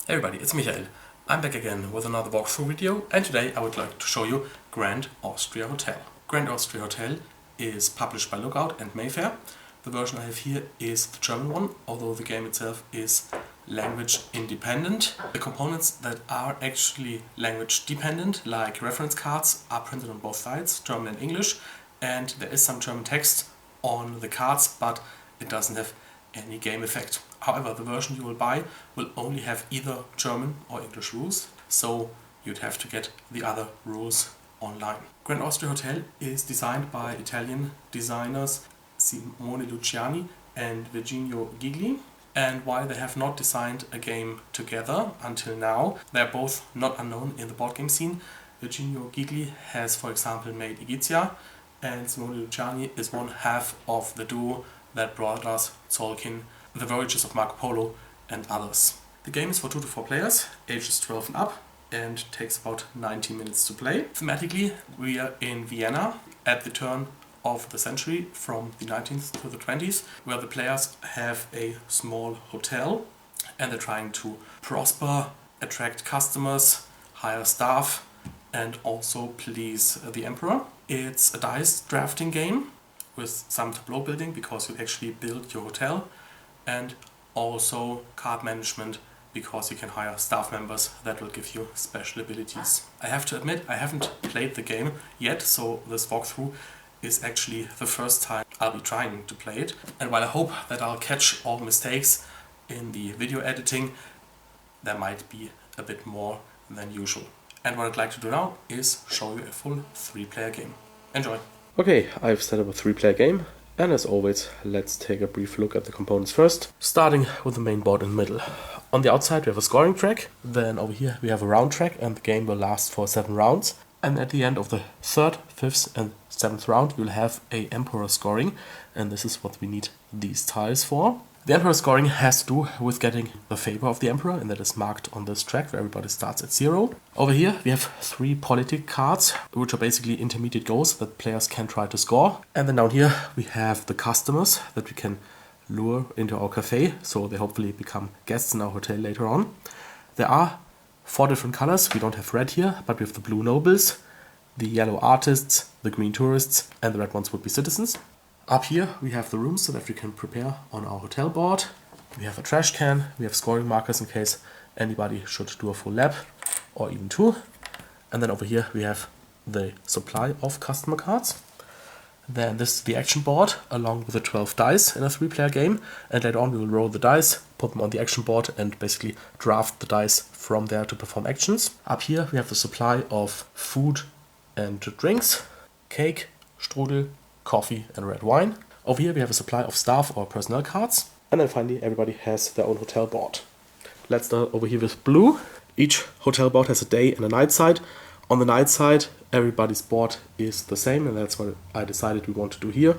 Hey everybody, it's Michael. I'm back again with another walkthrough video, and today I would like to show you Grand Austria Hotel. Grand Austria Hotel is published by Lookout and Mayfair. The version I have here is the German one, although the game itself is language independent. The components that are actually language dependent, like reference cards, are printed on both sides, German and English, and there is some German text on the cards, but it doesn't have any game effect. However, the version you will buy will only have either German or English rules, so you'd have to get the other rules online. Grand Austria Hotel is designed by Italian designers Simone Luciani and Virginio Gigli, and while they have not designed a game together until now, they are both not unknown in the board game scene. Virginio Gigli has, for example, made Gigli, and Simone Luciani is one half of the duo that brought us Tolkien, The Voyages of Marco Polo, and others. The game is for 2 to 4 players, ages 12 and up, and takes about 90 minutes to play. Thematically, we are in Vienna at the turn of the century, from the 19th to the 20th, where the players have a small hotel and they're trying to prosper, attract customers, hire staff, and also please the emperor. It's a dice drafting game with some tableau building, because you actually build your hotel, and also card management, because you can hire staff members that will give you special abilities. I have to admit, I haven't played the game yet, so this walkthrough is actually the first time I'll be trying to play it. And while I hope that I'll catch all the mistakes in the video editing, there might be a bit more than usual. And what I'd like to do now is show you a full 3-player game. Enjoy! Okay, I've set up a 3-player game, and as always, let's take a brief look at the components first, starting with the main board in the middle. On the outside we have a scoring track, then over here we have a round track, and the game will last for 7 rounds. And at the end of the 3rd, 5th and 7th round you'll have a Emperor scoring, and this is what we need these tiles for. The Emperor scoring has to do with getting the favor of the Emperor, and that is marked on this track where everybody starts at 0. Over here we have 3 politic cards, which are basically intermediate goals that players can try to score. And then down here we have the customers that we can lure into our cafe, so they hopefully become guests in our hotel later on. There are 4 different colors. We don't have red here, but we have the blue nobles, the yellow artists, the green tourists, and the red ones would be citizens. Up here we have the rooms so that we can prepare on our hotel board. We have a trash can, we have scoring markers in case anybody should do a full lap, or even 2. And then over here we have the supply of customer cards. Then this is the action board, along with the 12 dice in a 3-player game, and later on we will roll the dice, put them on the action board, and basically draft the dice from there to perform actions. Up here we have the supply of food and drinks, cake, strudel, coffee and red wine. Over here we have a supply of staff or personnel cards, and then finally everybody has their own hotel board. Let's start over here with blue. Each hotel board has a day and a night side. On the night side everybody's board is the same, and that's what I decided we want to do here.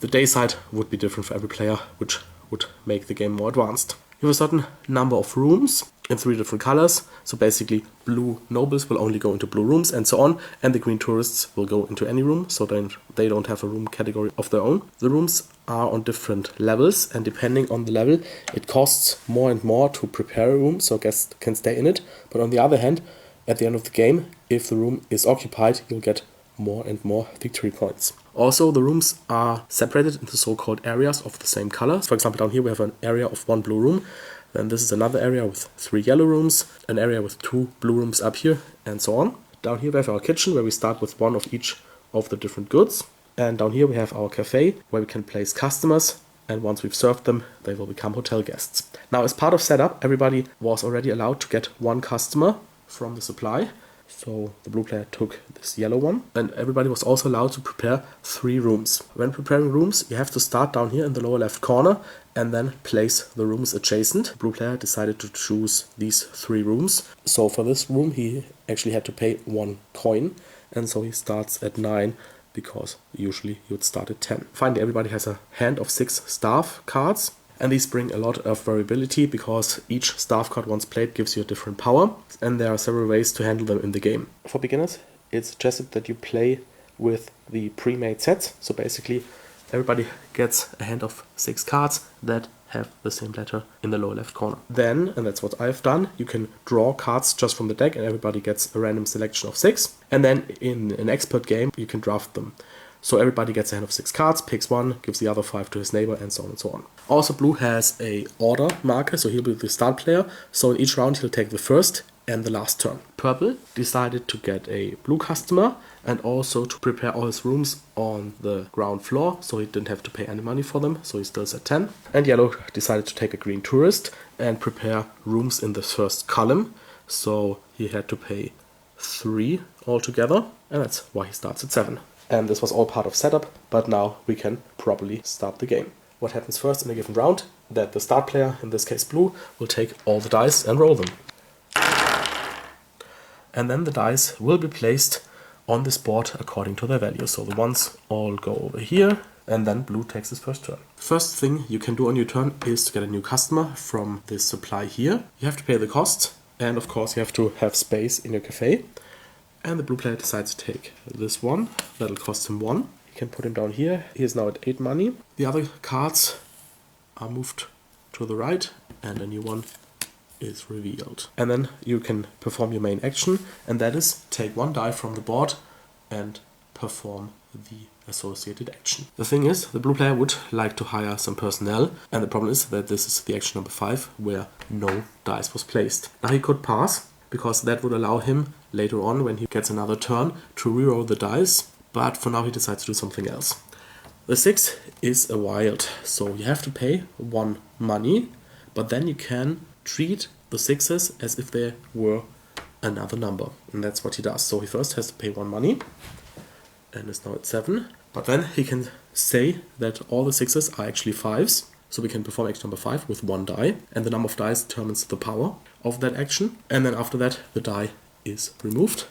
The day side would be different for every player, which would make the game more advanced. You have a certain number of rooms in 3 different colors, so basically blue nobles will only go into blue rooms and so on, and the green tourists will go into any room, so then they don't have a room category of their own. The rooms are on different levels, and depending on the level it costs more and more to prepare a room so guests can stay in it, but on the other hand, at the end of the game, if the room is occupied, you'll get more and more victory points. Also, the rooms are separated into so-called areas of the same color. For example, down here we have an area of 1 blue room, then this is another area with 3 yellow rooms, an area with 2 blue rooms up here, and so on. Down here we have our kitchen, where we start with 1 of each of the different goods. And down here we have our cafe, where we can place customers, and once we've served them, they will become hotel guests. Now, as part of setup, everybody was already allowed to get 1 customer from the supply. So the blue player took this yellow one, and everybody was also allowed to prepare 3 rooms. When preparing rooms, you have to start down here in the lower left corner and then place the rooms adjacent. The blue player decided to choose these 3 rooms. So for this room he actually had to pay 1 coin, and so he starts at 9, because usually you would start at 10. Finally, everybody has a hand of 6 staff cards. And these bring a lot of variability, because each staff card once played gives you a different power, and there are several ways to handle them in the game. For beginners, it's suggested that you play with the pre-made sets. So basically everybody gets a hand of 6 cards that have the same letter in the lower left corner. Then, and that's what I've done, you can draw cards just from the deck and everybody gets a random selection of 6. And then in an expert game, you can draft them. So everybody gets a hand of 6 cards, picks one, gives the other 5 to his neighbor, and so on and so on. Also, blue has a order marker, so he'll be the start player. So in each round, he'll take the first and the last turn. Purple decided to get a blue customer and also to prepare all his rooms on the ground floor, so he didn't have to pay any money for them, so he's still at 10. And yellow decided to take a green tourist and prepare rooms in the first column, so he had to pay 3 altogether, and that's why he starts at 7. And this was all part of setup, but now we can properly start the game. What happens first in a given round, that the start player, in this case blue, will take all the dice and roll them. And then the dice will be placed on this board according to their value. So the ones all go over here, and then blue takes his first turn. First thing you can do on your turn is to get a new customer from this supply here. You have to pay the cost, and of course you have to have space in your cafe. And the blue player decides to take this one. That'll cost him 1. You can put him down here. He is now at 8 money. The other cards are moved to the right, and a new one is revealed. And then you can perform your main action, and that is take 1 die from the board and perform the associated action. The thing is, the blue player would like to hire some personnel, and the problem is that this is the action number 5 where no dice was placed. Now he could pass, because that would allow him later on, when he gets another turn, to reroll the dice, but for now he decides to do something else. The 6 is a wild, so you have to pay 1 money, but then you can treat the 6s as if they were another number, and that's what he does. So he first has to pay 1 money, and is now at 7, but then he can say that all the 6s are actually 5s, so we can perform action number 5 with 1 die, and the number of dice determines the power of that action, and then after that the die is removed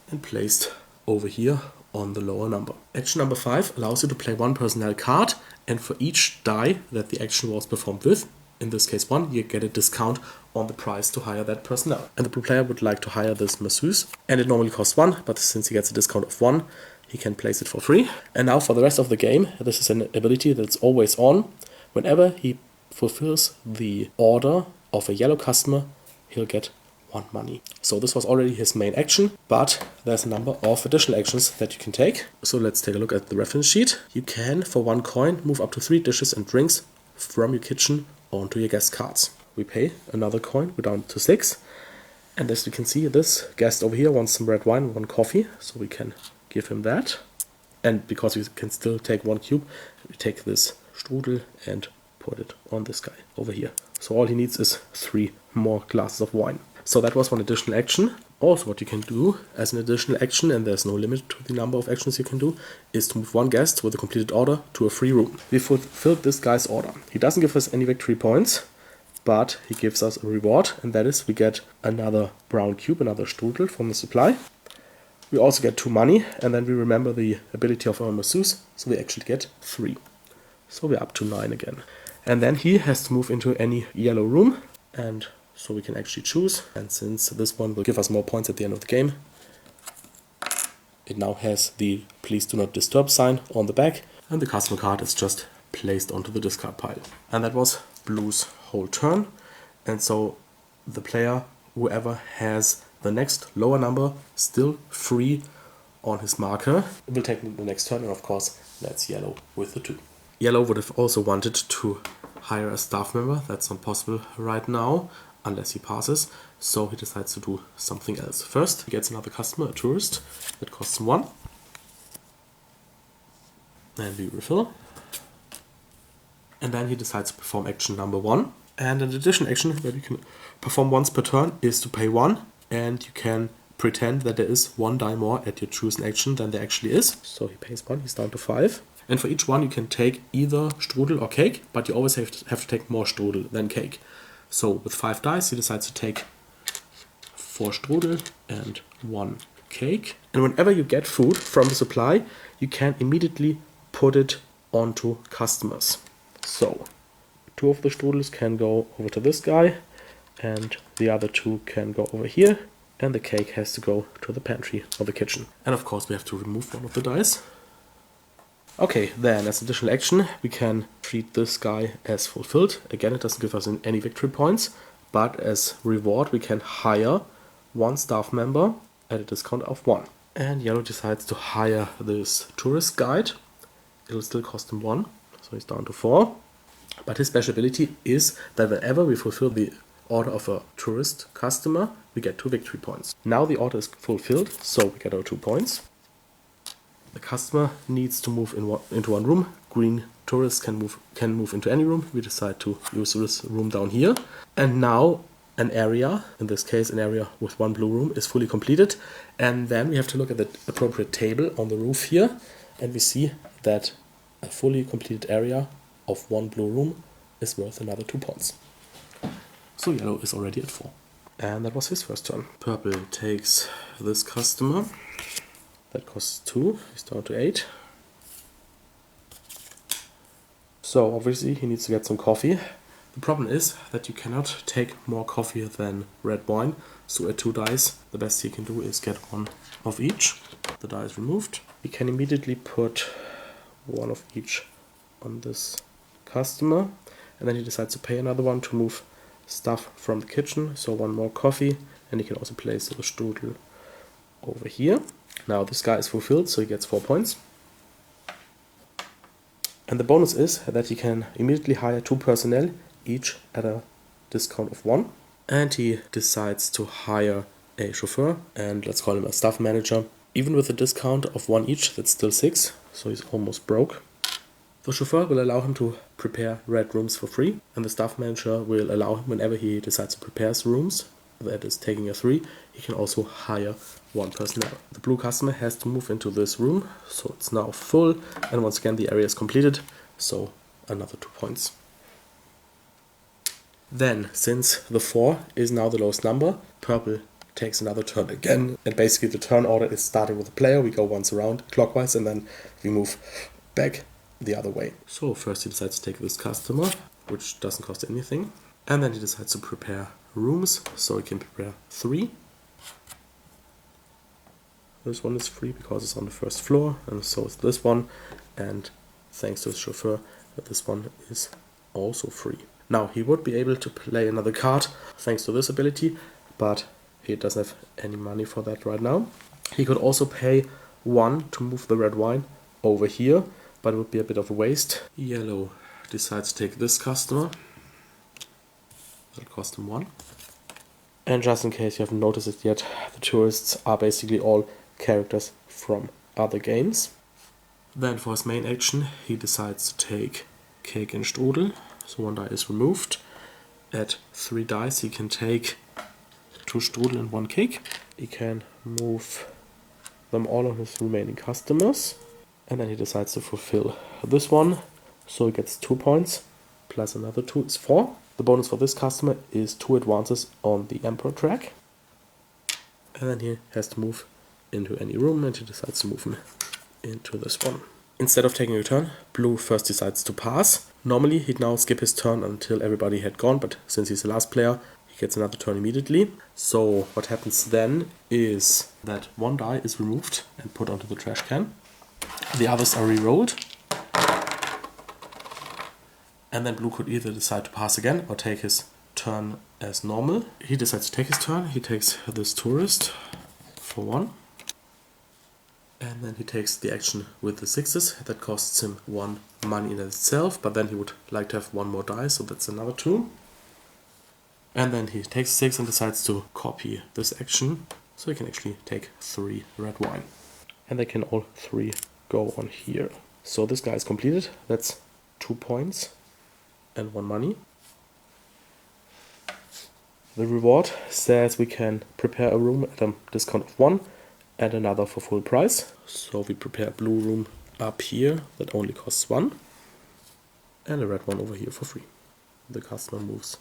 and placed over here on the lower number. Action number 5 allows you to play 1 personnel card, and for each die that the action was performed with, in this case 1, you get a discount on the price to hire that personnel. And the blue player would like to hire this masseuse, and it normally costs 1, but since he gets a discount of 1, he can place it for free. And now for the rest of the game, this is an ability that's always on. Whenever he fulfills the order of a yellow customer, he'll get 1 money. So this was already his main action, but there's a number of additional actions that you can take. So let's take a look at the reference sheet. You can, for 1 coin, move up to 3 dishes and drinks from your kitchen onto your guest cards. We pay another coin, we're down to 6. And as you can see, this guest over here wants some red wine and 1 coffee, so we can give him that. And because we can still take 1 cube, we take this strudel and put it on this guy over here. So all he needs is 3 more glasses of wine. So that was 1 additional action. Also what you can do as an additional action, and there's no limit to the number of actions you can do, is to move 1 guest with a completed order to a free room. We fulfilled this guy's order. He doesn't give us any victory points, but he gives us a reward, and that is we get another brown cube, another strudel from the supply. We also get 2 money, and then we remember the ability of our masseuse, so we actually get 3. So we're up to 9 again. And then he has to move into any yellow room, and so we can actually choose. And since this one will give us more points at the end of the game, it now has the please do not disturb sign on the back, and the customer card is just placed onto the discard pile. And that was blue's whole turn. And so the player, whoever has the next lower number still free on his marker, will take the next turn, and of course that's yellow with the 2. Yellow would have also wanted to hire a staff member. That's not possible right now unless he passes, so he decides to do something else. First he gets another customer, a tourist, that costs him 1, and we refill, and then he decides to perform action number 1. And an additional action that you can perform once per turn is to pay 1, and you can pretend that there is 1 die more at your chosen action than there actually is. So he pays 1, he's down to 5. And for each one you can take either strudel or cake, but you always have to take more strudel than cake. So with 5 dice he decides to take 4 strudel and 1 cake. And whenever you get food from the supply, you can immediately put it onto customers. So 2 of the strudels can go over to this guy, and the other 2 can go over here, and the cake has to go to the pantry or the kitchen. And of course we have to remove 1 of the dice. Okay, then as additional action, we can treat this guy as fulfilled. Again, it doesn't give us any victory points, but as reward, we can hire one staff member at a discount of 1. And yellow decides to hire this tourist guide. It'll still cost him 1, so he's down to 4. But his special ability is that whenever we fulfill the order of a tourist customer, we get 2 victory points. Now the order is fulfilled, so we get our 2 points. The customer needs to move into one room. Green tourists can move into any room. We decide to use this room down here. And now an area, in this case an area with 1 blue room, is fully completed. And then we have to look at the appropriate table on the roof here. And we see that a fully completed area of 1 blue room is worth another 2 points. So yellow is already at 4. And that was his first turn. Purple takes this customer. That costs 2, he's down to 8. So obviously he needs to get some coffee. The problem is that you cannot take more coffee than red wine. So at 2 dice, the best he can do is get 1 of each. The die is removed. He can immediately put 1 of each on this customer. And then he decides to pay another 1 to move stuff from the kitchen. So 1 more coffee. And he can also place the strudel over here. Now this guy is fulfilled, so he gets 4 points. And the bonus is that he can immediately hire 2 personnel, each at a discount of 1. And he decides to hire a chauffeur, and let's call him a staff manager. Even with a discount of 1 each, that's still 6, so he's almost broke. The chauffeur will allow him to prepare red rooms for free, and the staff manager will allow him, whenever he decides to prepare rooms, that is taking a 3, he can also hire 1 personnel. The blue customer has to move into this room, so it's now full, and once again the area is completed, so another 2 points. Then, since the 4 is now the lowest number, purple takes another turn again, and basically the turn order is starting with the player. We go once around clockwise, and then we move back the other way. So first he decides to take this customer, which doesn't cost anything, and then he decides to prepare rooms, so he can prepare 3. This one is free because it's on the first floor, and so is this one, and thanks to his chauffeur, this one is also free. Now he would be able to play another card thanks to this ability, but he doesn't have any money for that right now. He could also pay 1 to move the red wine over here, but it would be a bit of a waste. Yellow decides to take this customer. That'll cost him 1. And just in case you haven't noticed it yet, the tourists are basically all characters from other games. Then for his main action, he decides to take cake and strudel. So 1 die is removed. At 3 dice, he can take 2 strudel and 1 cake. He can move them all on his remaining customers. And then he decides to fulfill this one. So he gets 2 points, plus another 2 is 4. The bonus for this customer is 2 advances on the Emperor track. And then he has to move into any room, and he decides to move him into this one. Instead of taking a turn, blue first decides to pass. Normally he'd now skip his turn until everybody had gone, but since he's the last player, he gets another turn immediately. So what happens then is that 1 die is removed and put onto the trash can. The others are re-rolled. And then blue could either decide to pass again or take his turn as normal. He decides to take his turn. He takes this tourist for 1. And then he takes the action with the 6s. That costs him 1 money in itself, but then he would like to have 1 more die, so that's another 2. And then he takes 6 and decides to copy this action, so he can actually take 3 red wine. And they can all 3 go on here. So this guy is completed. That's 2 points and 1 money. The reward says we can prepare a room at a discount of 1 and another for full price. So we prepare a blue room up here that only costs 1 and a red one over here for free. The customer moves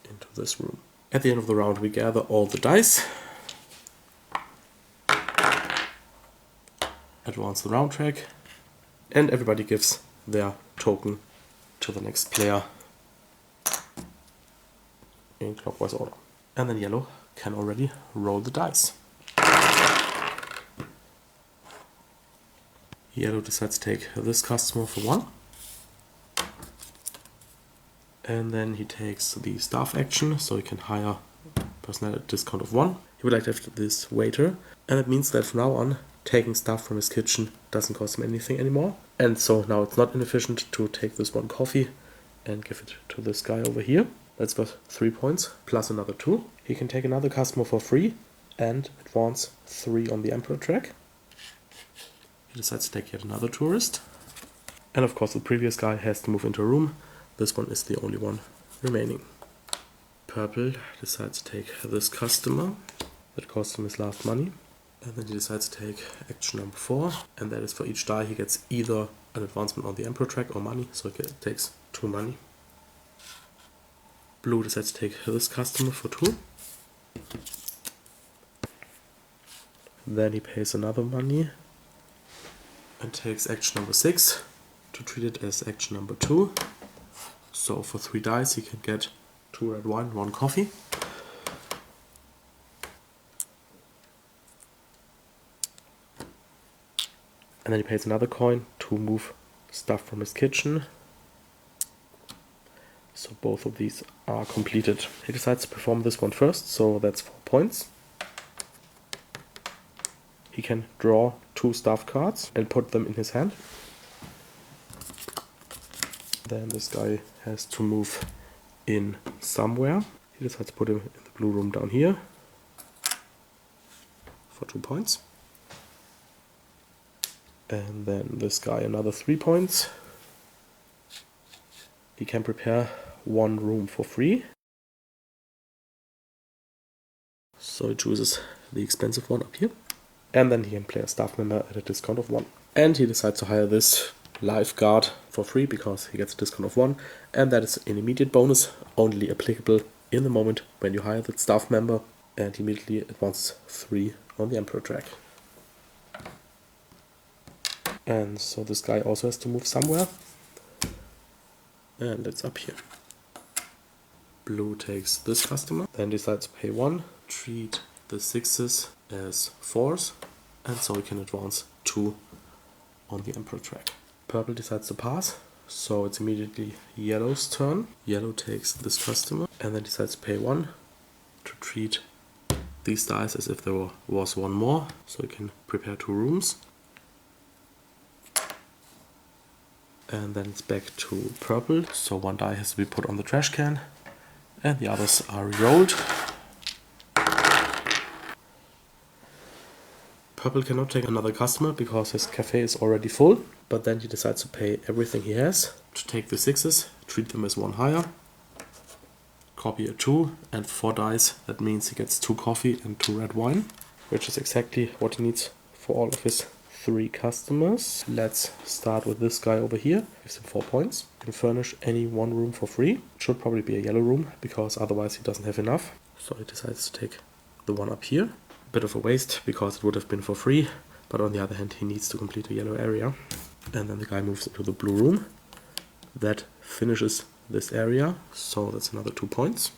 into this room. At the end of the round we gather all the dice, advance the round track, and everybody gives their token to the next player in clockwise order. And then yellow can already roll the dice. Yellow decides to take this customer for 1. And then he takes the staff action, so he can hire personnel at a discount of 1. He would like to have this waiter, and it means that from now on, taking stuff from his kitchen doesn't cost him anything anymore. And so now it's not inefficient to take this 1 coffee and give it to this guy over here. That's worth 3 points, plus another 2. He can take another customer for free and advance 3 on the Emperor track. He decides to take yet another tourist. And of course the previous guy has to move into a room. This one is the only one remaining. Purple decides to take this customer. That costs him his last money. And then he decides to take action number 4. And that is for each die he gets either an advancement on the Emperor track or money. So he takes 2 money. Blue decides to take this customer for 2. Then he pays another money. And takes action number 6 to treat it as action number 2. So for 3 dice he can get 2 red wine, 1 coffee. And then he pays another coin to move stuff from his kitchen. So both of these are completed. He decides to perform this one first, so that's 4 points. He can draw 2 staff cards and put them in his hand. Then this guy has to move in somewhere. He decides to put him in the blue room down here for 2 points. And then this guy another 3 points. He can prepare 1 room for free. So he chooses the expensive one up here. And then he can play a staff member at a discount of 1. And he decides to hire this lifeguard for free because he gets a discount of 1. And that is an immediate bonus, only applicable in the moment when you hire the staff member. And he immediately advances 3 on the Emperor track. And so this guy also has to move somewhere. And it's up here. Blue takes this customer, then decides to pay 1, treat the 6s as 4s, and so he can advance 2 on the Emperor track. Purple decides to pass, so it's immediately Yellow's turn. Yellow takes this customer, and then decides to pay 1 to treat these dice as if there was 1 more, so he can prepare 2 rooms. And then it's back to purple, so 1 die has to be put on the trash can, and the others are re-rolled. Purple cannot take another customer because his cafe is already full, but then he decides to pay everything he has to take the 6s, treat them as 1 higher, copy a 2, and 4 dice. That means he gets 2 coffee and 2 red wine, which is exactly what he needs for all of his 3 customers. Let's start with this guy over here. Gives him 4 points. Can furnish any 1 room for free. It should probably be a yellow room because otherwise he doesn't have enough. So he decides to take the one up here. Bit of a waste because it would have been for free, but on the other hand he needs to complete a yellow area. And then the guy moves into the blue room. That finishes this area, so that's another 2 points.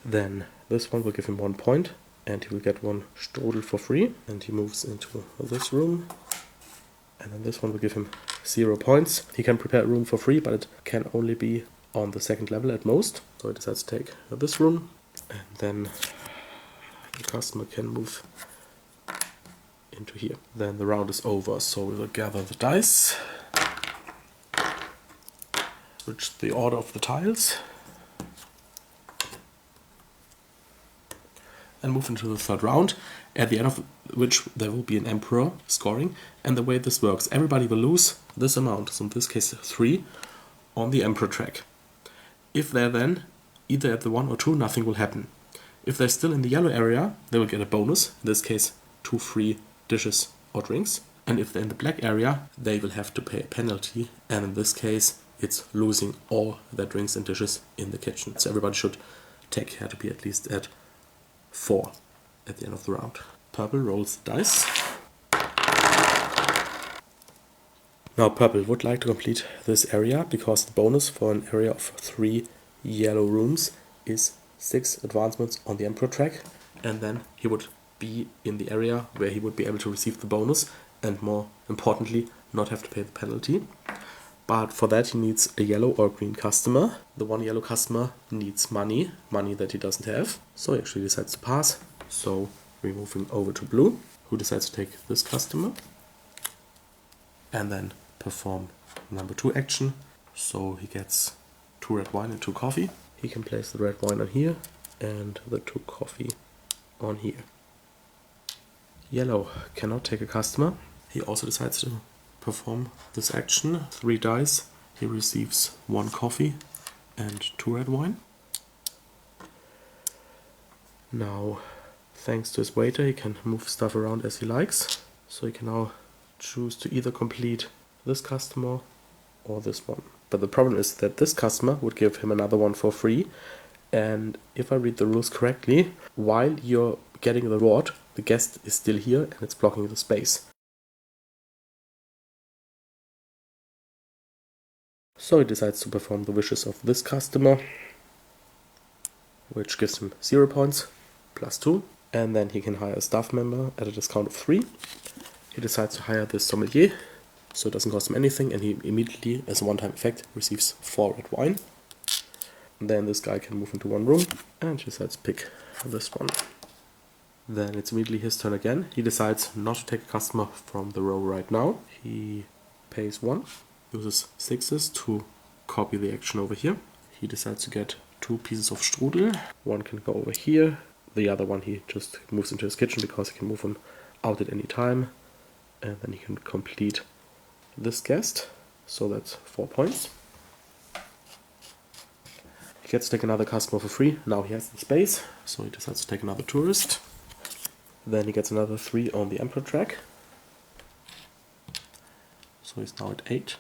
Then this one will give him 1 point. And he will get 1 strudel for free, and he moves into this room. And then this one will give him 0 points. He can prepare a room for free, but it can only be on the 2nd level at most. So he decides to take this room, and then the customer can move into here. Then the round is over, so we will gather the dice, switch the order of the tiles, and move into the 3rd round, at the end of which there will be an Emperor scoring. And the way this works, everybody will lose this amount, so in this case 3, on the Emperor track. If they're then either at the 1 or 2, nothing will happen. If they're still in the yellow area, they will get a bonus, in this case 2 free dishes or drinks. And if they're in the black area, they will have to pay a penalty, and in this case it's losing all their drinks and dishes in the kitchen. So everybody should take care to be at least at 4 at the end of the round. Purple rolls the dice. Now purple would like to complete this area because the bonus for an area of 3 yellow rooms is 6 advancements on the Emperor track, and then he would be in the area where he would be able to receive the bonus, and more importantly, not have to pay the penalty. But for that he needs a yellow or green customer. The one yellow customer needs money that he doesn't have. So he actually decides to pass. So we're moving over to blue, who decides to take this customer and then perform number 2 action. So he gets 2 red wine and 2 coffee. He can place the red wine on here and the 2 coffee on here. Yellow cannot take a customer. He also decides to perform this action. 3 dice. He receives 1 coffee and 2 red wine. Now, thanks to his waiter, he can move stuff around as he likes. So he can now choose to either complete this customer or this one. But the problem is that this customer would give him another one for free. And if I read the rules correctly, while you're getting the reward, the guest is still here and it's blocking the space. So he decides to perform the wishes of this customer, which gives him 0 points, plus 2. And then he can hire a staff member at a discount of 3. He decides to hire this sommelier, so it doesn't cost him anything, and he immediately, as a one-time effect, receives 4 red wine. And then this guy can move into one room, and he decides to pick this one. Then it's immediately his turn again. He decides not to take a customer from the row right now. He pays 1, uses 6s to copy the action over here. He decides to get 2 pieces of strudel. One can go over here. The other one he just moves into his kitchen because he can move him out at any time. And then he can complete this guest. So that's 4 points. He gets to take another customer for free. Now he has the space, so he decides to take another tourist. Then he gets another 3 on the Emperor track. So he's now at 8.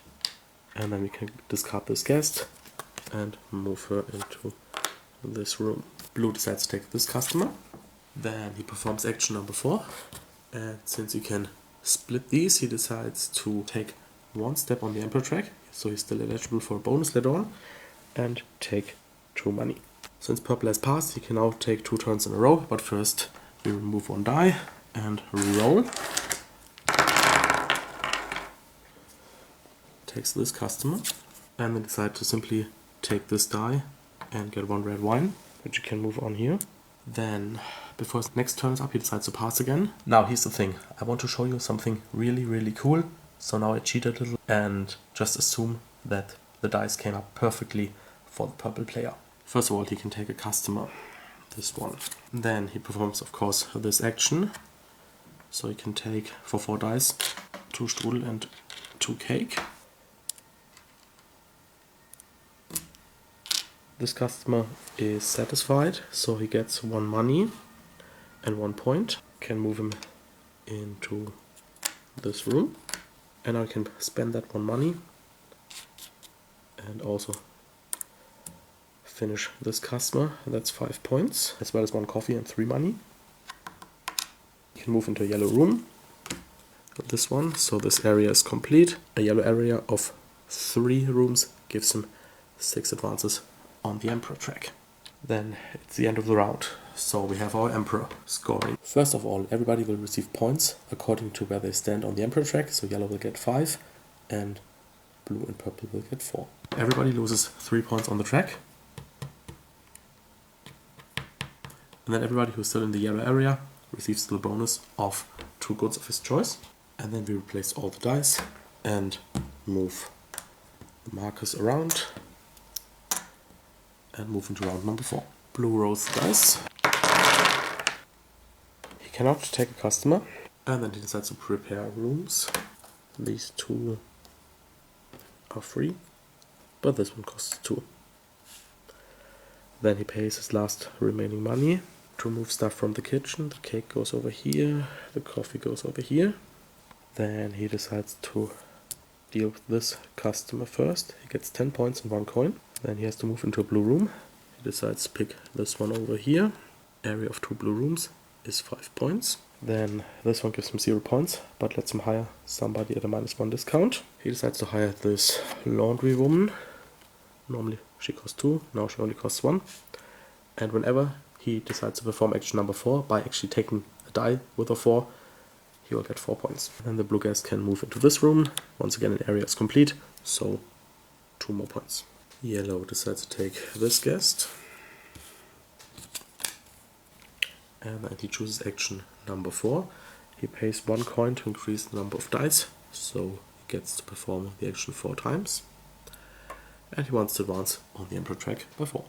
And then we can discard this guest and move her into this room. Blue decides to take this customer. Then he performs action number 4. And since he can split these, he decides to take 1 step on the Emperor track. So he's still eligible for a bonus later on. And take 2 money. Since purple has passed, he can now take 2 turns in a row. But first we remove 1 die and re-roll. Takes this customer and then decide to simply take this die and get 1 red wine, which you can move on here. Then before his next turn is up, he decides to pass again. Now here's the thing, I want to show you something really cool. So now I cheat a little and just assume that the dice came up perfectly for the purple player. First of all, he can take a customer, this one. Then he performs, of course, this action. So he can take, for 4 dice, 2 strudel and 2 cake. This customer is satisfied, so he gets 1 money and 1 point. Can move him into this room. And I can spend that 1 money and also finish this customer. That's 5 points, as well as 1 coffee and 3 money. You can move into a yellow room. This one, so this area is complete. A yellow area of 3 rooms gives him 6 advances on the Emperor track. Then it's the end of the round, so we have our Emperor scoring. First of all, everybody will receive points according to where they stand on the Emperor track, so yellow will get 5 and blue and purple will get 4. Everybody loses 3 points on the track, and then everybody who's still in the yellow area receives the bonus of 2 goods of his choice. And then we replace all the dice and move the markers around and move into round number 4. Blue rolls the dice. He cannot take a customer, and then he decides to prepare rooms. These 2 are free, but this one costs 2. Then he pays his last remaining money to remove stuff from the kitchen. The cake goes over here, the coffee goes over here. Then he decides to deal with this customer first. He gets 10 points and 1 coin. Then he has to move into a blue room. He decides to pick this one over here. Area of 2 blue rooms is 5 points. Then this one gives him 0 points, but lets him hire somebody at a -1 discount. He decides to hire this laundry woman. Normally she costs 2, now she only costs 1. And whenever he decides to perform action number 4 by actually taking a die with a 4, he will get 4 points. And the blue guest can move into this room. Once again, an area is complete, so 2 more points. Yellow decides to take this guest. And then he chooses action number 4. He pays 1 coin to increase the number of dice, so he gets to perform the action 4 times. And he wants to advance on the Emperor track by 4.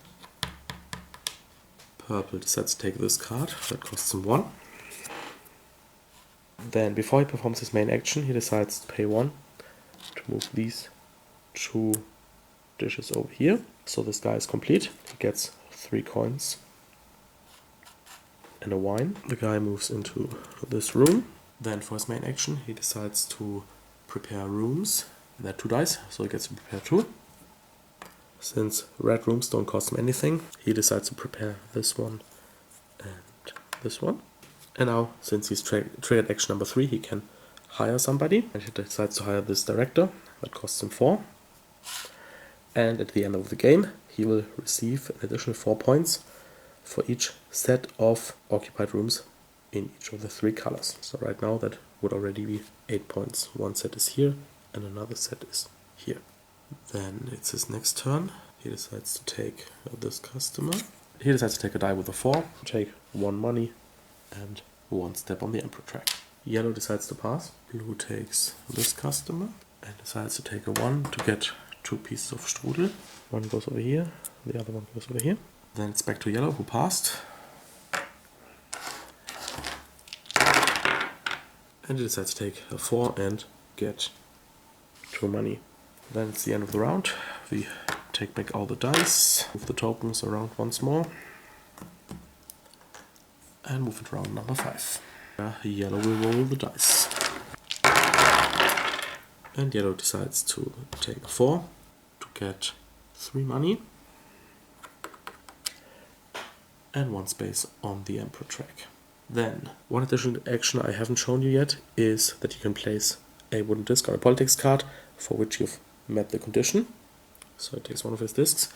Purple decides to take this card, that costs him 1. Then, before he performs his main action, he decides to pay 1 to move these 2 dishes over here. So this guy is complete. He gets 3 coins and a wine. The guy moves into this room. Then for his main action, he decides to prepare rooms. There are 2 dice, so he gets to prepare 2. Since red rooms don't cost him anything, he decides to prepare this one and this one. And now, since he's triggered action number 3, he can hire somebody. And he decides to hire this director. That costs him 4. And at the end of the game, he will receive an additional 4 points for each set of occupied rooms in each of the 3 colors. So right now that would already be 8 points. One set is here and another set is here. Then it's his next turn. He decides to take this customer. He decides to take a die with a 4, take 1 money and 1 step on the Emperor track. Yellow decides to pass. Blue takes this customer and decides to take a 1 to get 2 pieces of strudel. One goes over here, the other one goes over here. Then it's back to yellow, who passed. And he decides to take a 4 and get 2 money. Then it's the end of the round. We take back all the dice, move the tokens around once more, and move it around number 5. Yellow will roll the dice. And yellow decides to take a 4 to get 3 money and 1 space on the Emperor track. Then, one additional action I haven't shown you yet is that you can place a wooden disc on a politics card for which you've met the condition. So he takes one of his discs,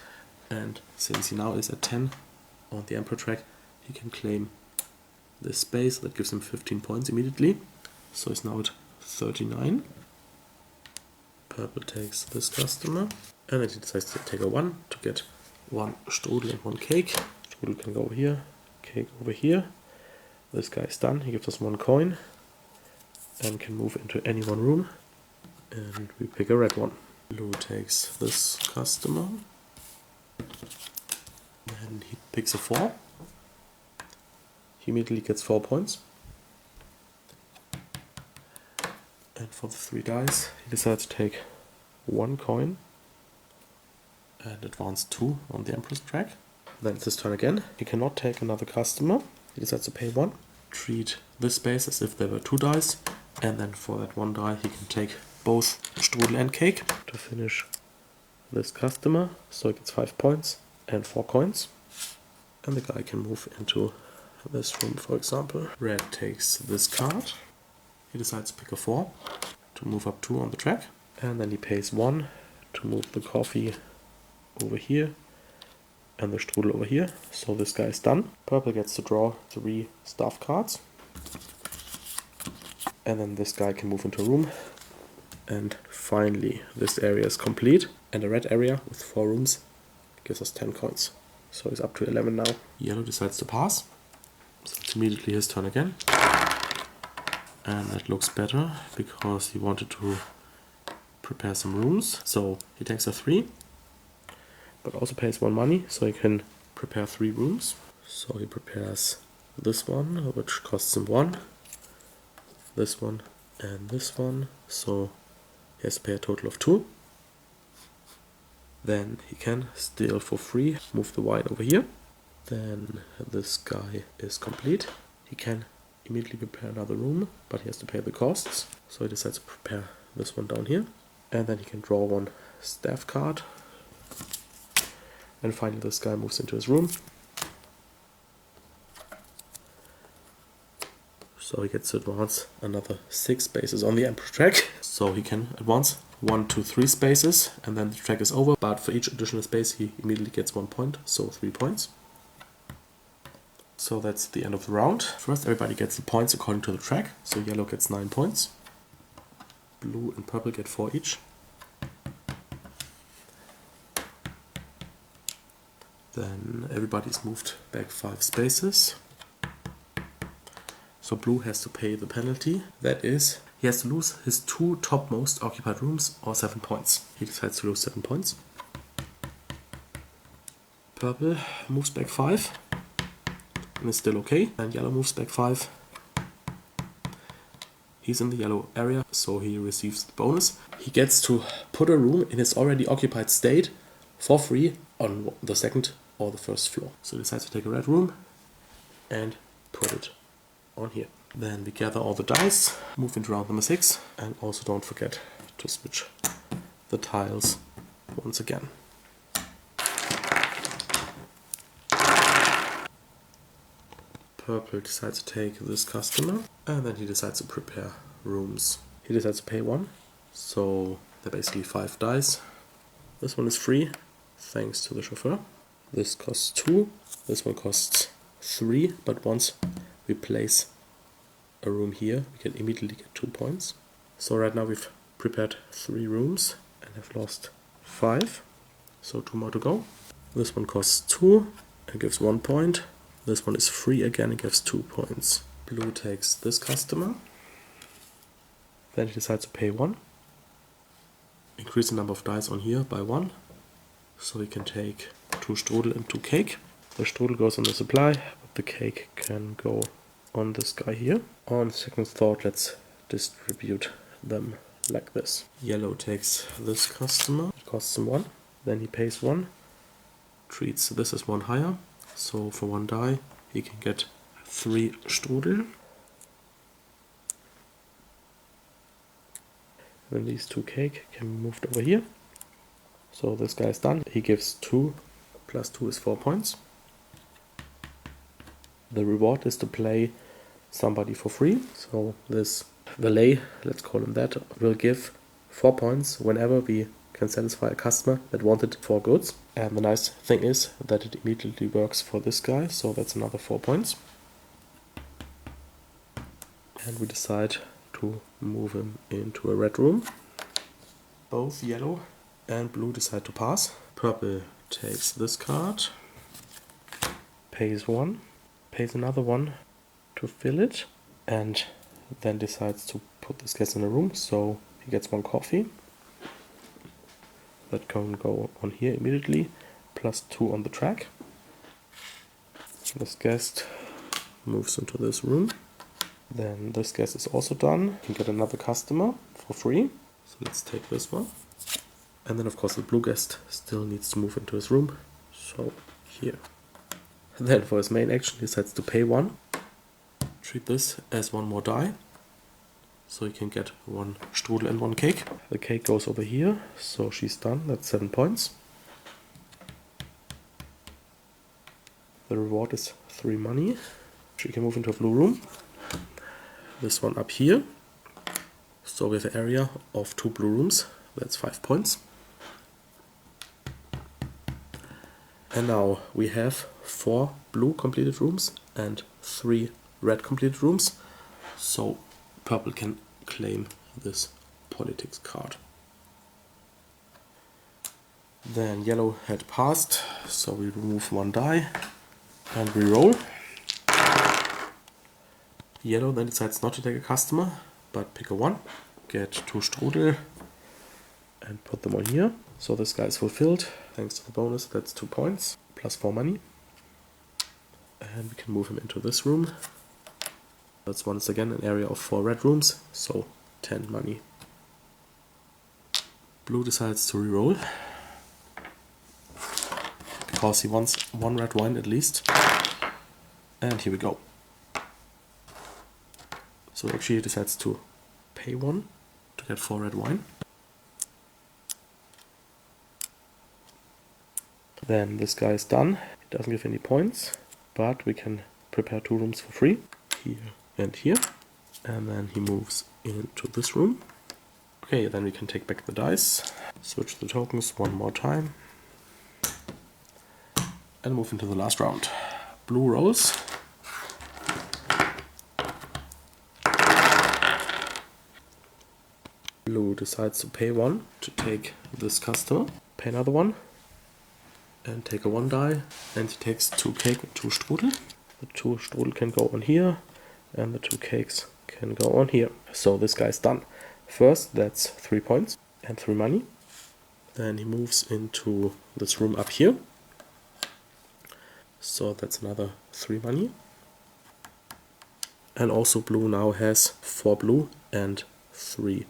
and since he now is at 10 on the Emperor track, he can claim this space that gives him 15 points immediately. So he's now at 39. Purple takes this customer, and then he decides to take a 1 to get 1 strudel and 1 cake. Strudel can go over here, cake over here. This guy is done, he gives us 1 coin and can move into any one room, and we pick a red one. Blue takes this customer and he picks a 4. He immediately gets 4 points. And for the 3 dice, he decides to take 1 coin and advance 2 on the Emperor's track. Then it's his turn again. He cannot take another customer. He decides to pay 1. Treat this space as if there were 2 dice. And then for that 1 die, he can take both strudel and cake to finish this customer. So he gets 5 points and 4 coins. And the guy can move into this room, for example. Red takes this card. He decides to pick a 4 to move up 2 on the track. And then he pays 1 to move the coffee over here and the strudel over here. So this guy is done. Purple gets to draw 3 staff cards. And then this guy can move into a room. And finally, this area is complete. And a red area with 4 rooms gives us 10 coins. So he's up to 11 now. Yellow decides to pass. So it's immediately his turn again. And that looks better because he wanted to prepare some rooms. So he takes a 3, but also pays 1 money so he can prepare 3 rooms. So he prepares this one, which costs him 1, this one and this one. So he has to pay a total of 2. Then he can steal for free, move the wine over here. Then this guy is complete. He can immediately prepare another room, but he has to pay the costs. So he decides to prepare this one down here. And then he can draw 1 staff card. And finally this guy moves into his room. So he gets to advance another 6 spaces on the Emperor track. So he can advance 1, 2, 3 spaces, and then the track is over. But for each additional space he immediately gets 1 point, so 3 points. So that's the end of the round. First everybody gets the points according to the track. So yellow gets 9 points. Blue and purple get 4 each. Then everybody's moved back 5 spaces. So blue has to pay the penalty. That is, he has to lose his 2 topmost occupied rooms or 7 points. He decides to lose 7 points. Purple moves back 5 and is still okay. And yellow moves back 5. He's in the yellow area, so he receives the bonus. He gets to put a room in his already occupied state for free on the second or the first floor. So he decides to take a red room and put it on here. Then we gather all the dice, move into round number 6, and also don't forget to switch the tiles once again. Purple decides to take this customer, and then he decides to prepare rooms. He decides to pay 1, so they're basically 5 dice. This one is free, thanks to the chauffeur. This costs 2, this one costs 3, but once we place a room here, we can immediately get 2 points. So right now we've prepared 3 rooms and have lost 5, so 2 more to go. This one costs 2 and gives 1 point. This one is free again and gives 2 points. Blue takes this customer. Then he decides to pay 1. Increase the number of dice on here by 1. So he can take 2 strudel and 2 cake. The strudel goes on the supply, but the cake can go on this guy here. On second thought, let's distribute them like this. Yellow takes this customer. It costs him 1. Then he pays 1. Treats this as 1 higher. So for 1 die, he can get 3 strudel. Then these 2 cake can be moved over here. So this guy is done. He gives 2 plus 2 is 4 points. The reward is to play somebody for free. So this valet, let's call him that, will give 4 points whenever we can satisfy a customer that wanted 4 goods. And the nice thing is that it immediately works for this guy, so that's another 4 points. And we decide to move him into a red room. Both yellow and blue decide to pass. Purple takes this card, pays 1, pays another 1 to fill it, and then decides to put this guest in a room, so he gets 1 coffee. That can go on here immediately, plus 2 on the track. This guest moves into this room. Then this guest is also done. You can get another customer for free. So let's take this one. And then of course the blue guest still needs to move into his room. So here. Then for his main action he decides to pay 1. Treat this as 1 more die. So you can get 1 strudel and 1 cake. The cake goes over here, so she's done. That's 7 points. The reward is 3 money. She can move into a blue room. This one up here. So we have an area of 2 blue rooms. That's 5 points. And now we have 4 blue completed rooms and 3 red completed rooms. So purple can claim this politics card. Then yellow had passed, so we remove 1 die and re-roll. Yellow then decides not to take a customer, but pick a 1, get 2 strudel and put them on here. So this guy is fulfilled, thanks to the bonus, that's 2 points, plus 4 money. And we can move him into this room. That's once again an area of 4 red rooms, so 10 money. Blue decides to re-roll, because he wants 1 red wine at least. And here we go. So actually he decides to pay 1 to get 4 red wine. Then this guy is done. It doesn't give any points, but we can prepare 2 rooms for free. Here and here. And then he moves into this room. Okay, then we can take back the dice, switch the tokens 1 more time, and move into the last round. Blue rolls, decides to pay 1 to take this customer, pay another 1, and take a 1 die, and he takes 2 cake and 2 strudel. The 2 strudel can go on here, and the 2 cakes can go on here. So this guy's done. First, that's 3 points and 3 money. Then he moves into this room up here. So that's another 3 money. And also blue now has 4 blue and 3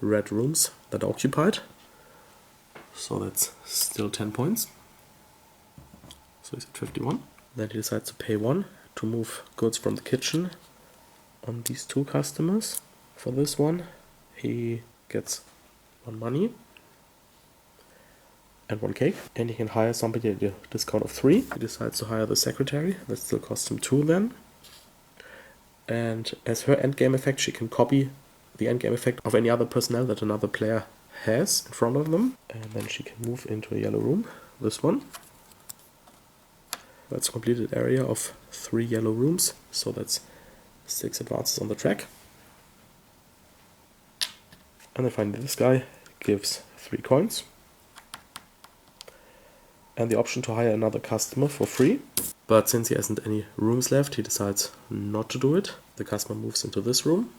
red rooms that are occupied. So that's still 10 points. So he's at 51. Then he decides to pay 1 to move goods from the kitchen on these 2 customers. For this one, he gets 1 money and 1 cake. And he can hire somebody at a discount of 3. He decides to hire the secretary. That still costs him 2 then. And as her endgame effect, she can copy the endgame effect of any other personnel that another player has in front of them. And then she can move into a yellow room, this one. That's a completed area of 3 yellow rooms, so that's 6 advances on the track. And then finally this guy gives 3 coins. And the option to hire another customer for free. But since he hasn't any rooms left, he decides not to do it. The customer moves into this room.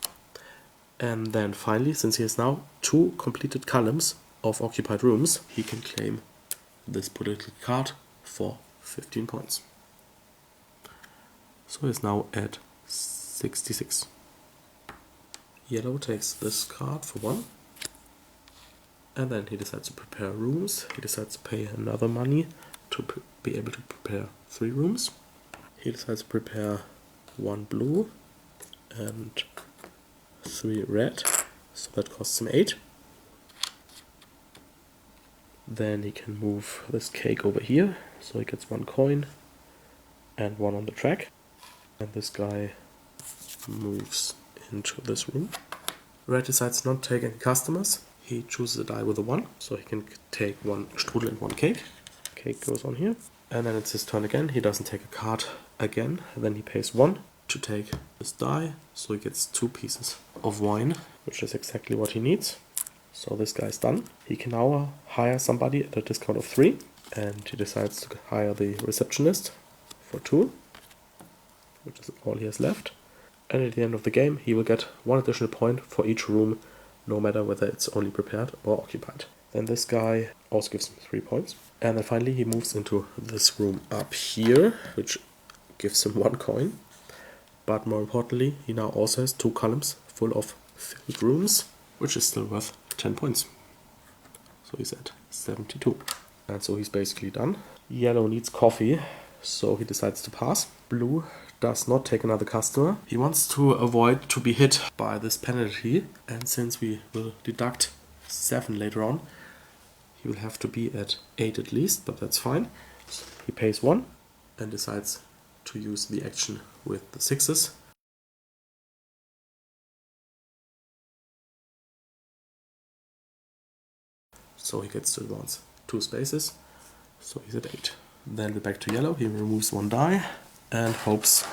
And then finally, since he has now 2 completed columns of occupied rooms, he can claim this political card for 15 points. So he's now at 66. Yellow takes this card for 1. And then he decides to prepare rooms. He decides to pay another money to be able to prepare 3 rooms. He decides to prepare 1 blue and 3 red. So that costs him 8. Then he can move this cake over here. So he gets 1 coin and 1 on the track. And this guy moves into this room. Red decides not to take any customers. He chooses a die with a 1, so he can take 1 strudel and 1 cake. Cake goes on here. And then it's his turn again. He doesn't take a card again. And then he pays 1 to take this die. So he gets 2 pieces of wine, which is exactly what he needs. So this guy's done. He can now hire somebody at a discount of 3. And he decides to hire the receptionist for 2, which is all he has left. And at the end of the game, he will get 1 additional point for each room, no matter whether it's only prepared or occupied. Then this guy also gives him 3 points. And then finally he moves into this room up here, which gives him 1 coin. But more importantly, he now also has 2 columns full of filled rooms, which is still worth 10 points. So he's at 72. And so he's basically done. Yellow needs coffee, so he decides to pass. Blue does not take another customer. He wants to avoid to be hit by this penalty, and since we will deduct 7 later on, he will have to be at 8 at least, but that's fine. So he pays 1 and decides to use the action with the 6s. So he gets to advance 2 spaces, so he's at 8. Then we're back to yellow. He removes 1 die and hopes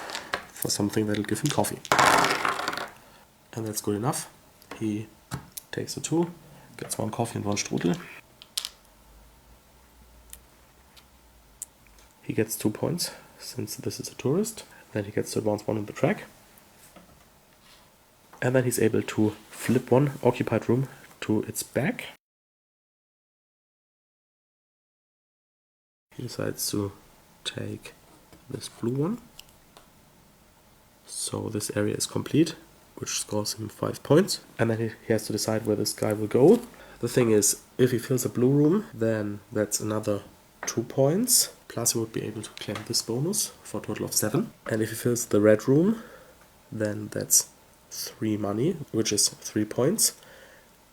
for something that'll give him coffee. And that's good enough. He takes a 2, gets 1 coffee and 1 strudel. He gets 2 points, since this is a tourist. Then he gets to advance 1 on the track. And then he's able to flip 1 occupied room to its back. He decides to take this blue one. So this area is complete, which scores him 5 points. And then he has to decide where this guy will go. The thing is, if he fills a blue room, then that's another 2 points. Plus he would be able to claim this bonus for a total of 7. And if he fills the red room, then that's 3 money, which is 3 points.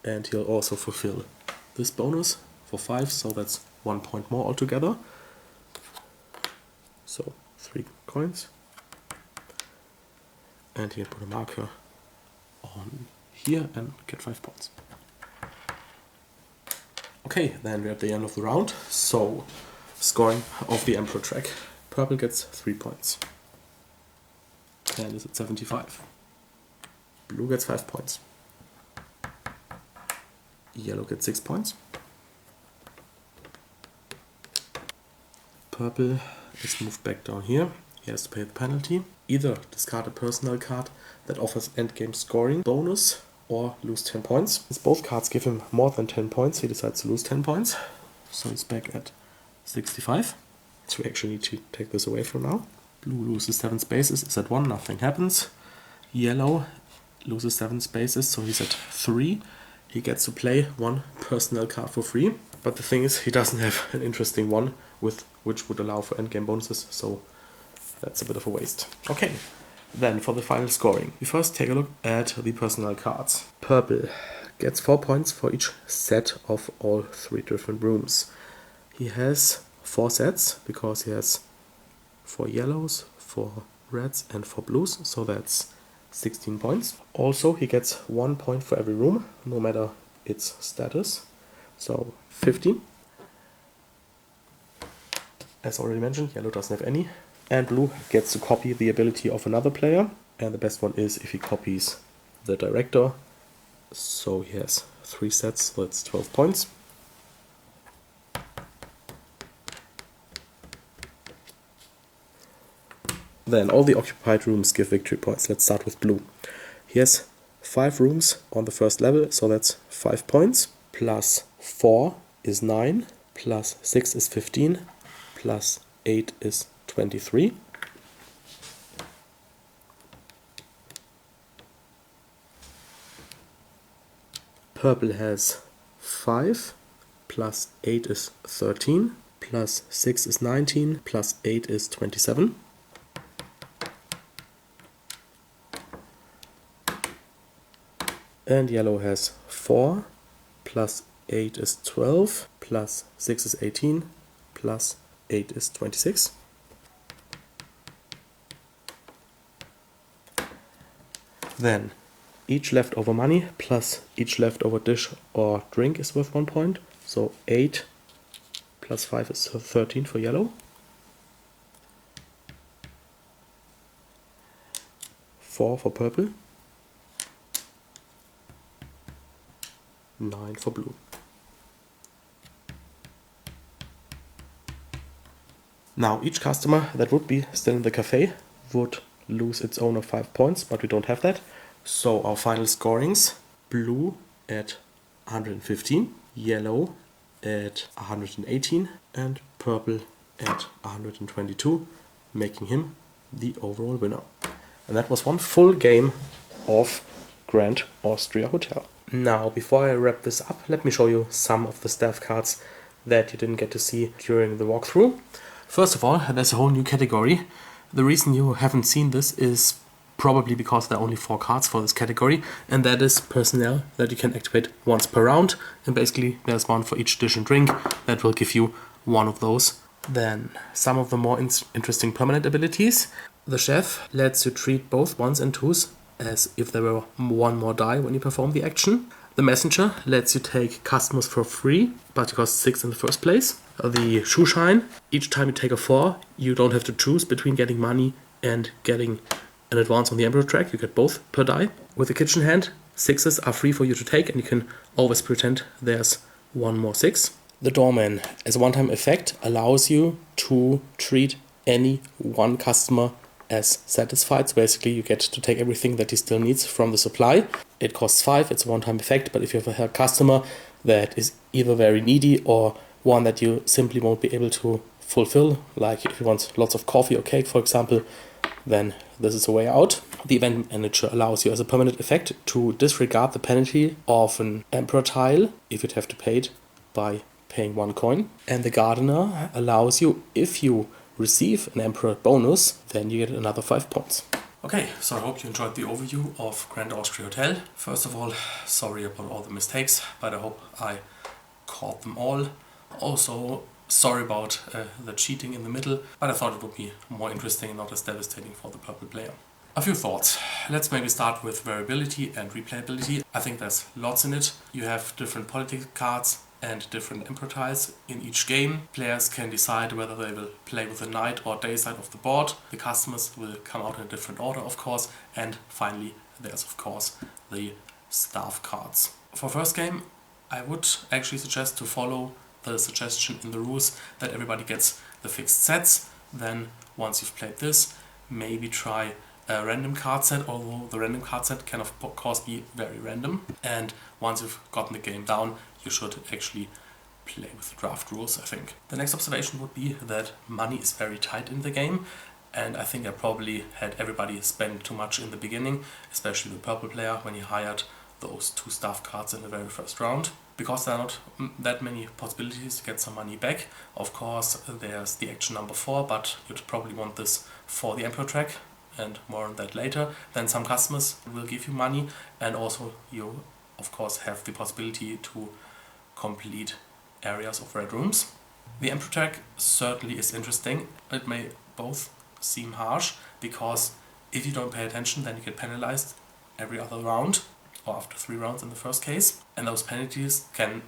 And he'll also fulfill this bonus for 5, so that's 1 point more altogether. So 3 coins. And he'll put a marker on here and get 5 points. Okay, then we're at the end of the round. So, scoring of the Emperor track. Purple gets 3 points. And is at 75. Blue gets 5 points. Yellow gets 6 points. Purple is moved back down here. He has to pay the penalty. Either discard a personal card that offers endgame scoring bonus or lose 10 points. Since both cards give him more than 10 points, he decides to lose 10 points. So he's back at 65. So we actually need to take this away from now. Blue loses 7 spaces, is at 1, nothing happens. Yellow loses 7 spaces, so he's at 3. He gets to play 1 personnel card for free. But the thing is, he doesn't have an interesting one with which would allow for endgame bonuses, so that's a bit of a waste. Okay, then for the final scoring. We first take a look at the personnel cards. Purple gets 4 points for each set of all 3 different rooms. He has 4 sets because he has 4 yellows, 4 reds and 4 blues, so that's 16 points. Also, he gets 1 point for every room, no matter its status, so 15. As already mentioned, yellow doesn't have any. And blue gets to copy the ability of another player, and the best one is if he copies the director. So he has 3 sets, so that's 12 points. Then all the occupied rooms give victory points. Let's start with blue. He has 5 rooms on the first level, so that's 5 points. Plus 4 is 9, plus 6 is 15, plus 8 is 23. Purple has 5, plus 8 is 13, plus 6 is 19, plus 8 is 27. And yellow has 4, plus 8 is 12, plus 6 is 18, plus 8 is 26. Then each leftover money plus each leftover dish or drink is worth 1 point. So 8 plus 5 is 13 for yellow. 4 for purple. 9 for blue. Now each customer that would be still in the cafe would lose its own of 5 points, but we don't have that. So our final scorings: blue at 115, yellow at 118 and purple at 122, making him the overall winner. And that was one full game of Grand Austria Hotel. Now, before I wrap this up, let me show you some of the staff cards that you didn't get to see during the walkthrough. First of all, there's a whole new category. The reason you haven't seen this is probably because there are only 4 cards for this category, and that is personnel that you can activate once per round, and basically there's one for each dish and drink that will give you one of those. Then some of the more interesting permanent abilities. The chef lets you treat both 1s and 2s as if there were 1 more die when you perform the action. The messenger lets you take customers for free, but it costs 6 in the first place. The shoe shine, each time you take a 4, you don't have to choose between getting money and getting an advance on the Emperor track. You get both per die. With the kitchen hand, 6s are free for you to take, and you can always pretend there's 1 more 6. The doorman, as a one-time effect, allows you to treat any 1 customer as satisfied. So basically you get to take everything that he still needs from the supply. It costs 5, it's a one-time effect, but if you have a customer that is either very needy or one that you simply won't be able to fulfill, like if you want lots of coffee or cake, for example, then this is a way out. The event manager allows you as a permanent effect to disregard the penalty of an Emperor tile if you'd have to pay it by paying 1 coin. And the gardener allows you, if you receive an Emperor bonus, then you get another 5 points. Okay, so I hope you enjoyed the overview of Grand Austria Hotel. First of all, sorry about all the mistakes, but I hope I caught them all. Also, sorry about the cheating in the middle, but I thought it would be more interesting and not as devastating for the purple player. A few thoughts. Let's maybe start with variability and replayability. I think there's lots in it. You have different politics cards and different Emperor tiles in each game. Players can decide whether they will play with the night or day side of the board. The customers will come out in a different order, of course. And finally, there's of course the staff cards. For first game, I would actually suggest to follow the suggestion in the rules that everybody gets the fixed sets. Then once you've played this, maybe try a random card set, although the random card set can of course be very random. And once you've gotten the game down, you should actually play with the draft rules, I think. The next observation would be that money is very tight in the game, and I think I probably had everybody spend too much in the beginning, especially the purple player when he hired those 2 staff cards in the very first round. Because there are not that many possibilities to get some money back. Of course, there's the action number 4, but you'd probably want this for the Emperor track, and more on that later. Then some customers will give you money, and also you, of course, have the possibility to complete areas of red rooms. The Emperor track certainly is interesting. It may both seem harsh, because if you don't pay attention, then you get penalized every other round, or after 3 rounds in the first case, and those penalties can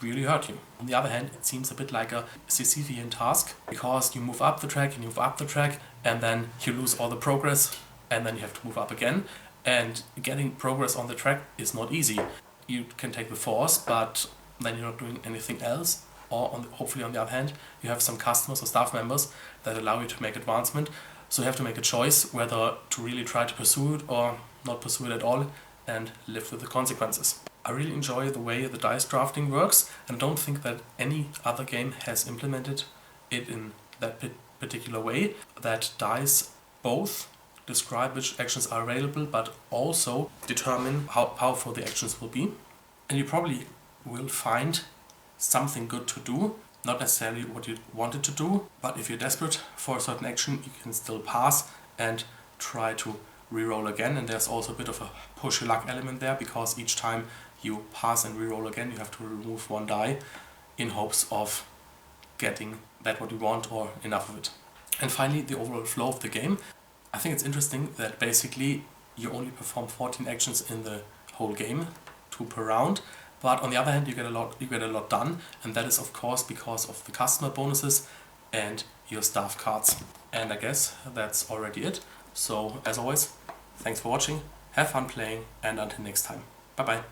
really hurt you. On the other hand, it seems a bit like a Sisyphean task, because you move up the track and you move up the track, and then you lose all the progress, and then you have to move up again. And getting progress on the track is not easy. You can take the force, but then you're not doing anything else. Or hopefully on the other hand, you have some customers or staff members that allow you to make advancement. So you have to make a choice whether to really try to pursue it or not pursue it at all, and live with the consequences. I really enjoy the way the dice drafting works, and don't think that any other game has implemented it in that particular way, that dice both describe which actions are available, but also determine how powerful the actions will be. And you probably will find something good to do, not necessarily what you wanted to do, but if you're desperate for a certain action, you can still pass and try to reroll again. And there's also a bit of a push your luck element there, because each time you pass and reroll again, you have to remove 1 die in hopes of getting that what you want or enough of it. And finally, the overall flow of the game. I think it's interesting that basically you only perform 14 actions in the whole game, 2 per round. But on the other hand, you get a lot done, and that is of course because of the customer bonuses and your staff cards. And I guess that's already it. So as always, thanks for watching, have fun playing, and until next time. Bye bye.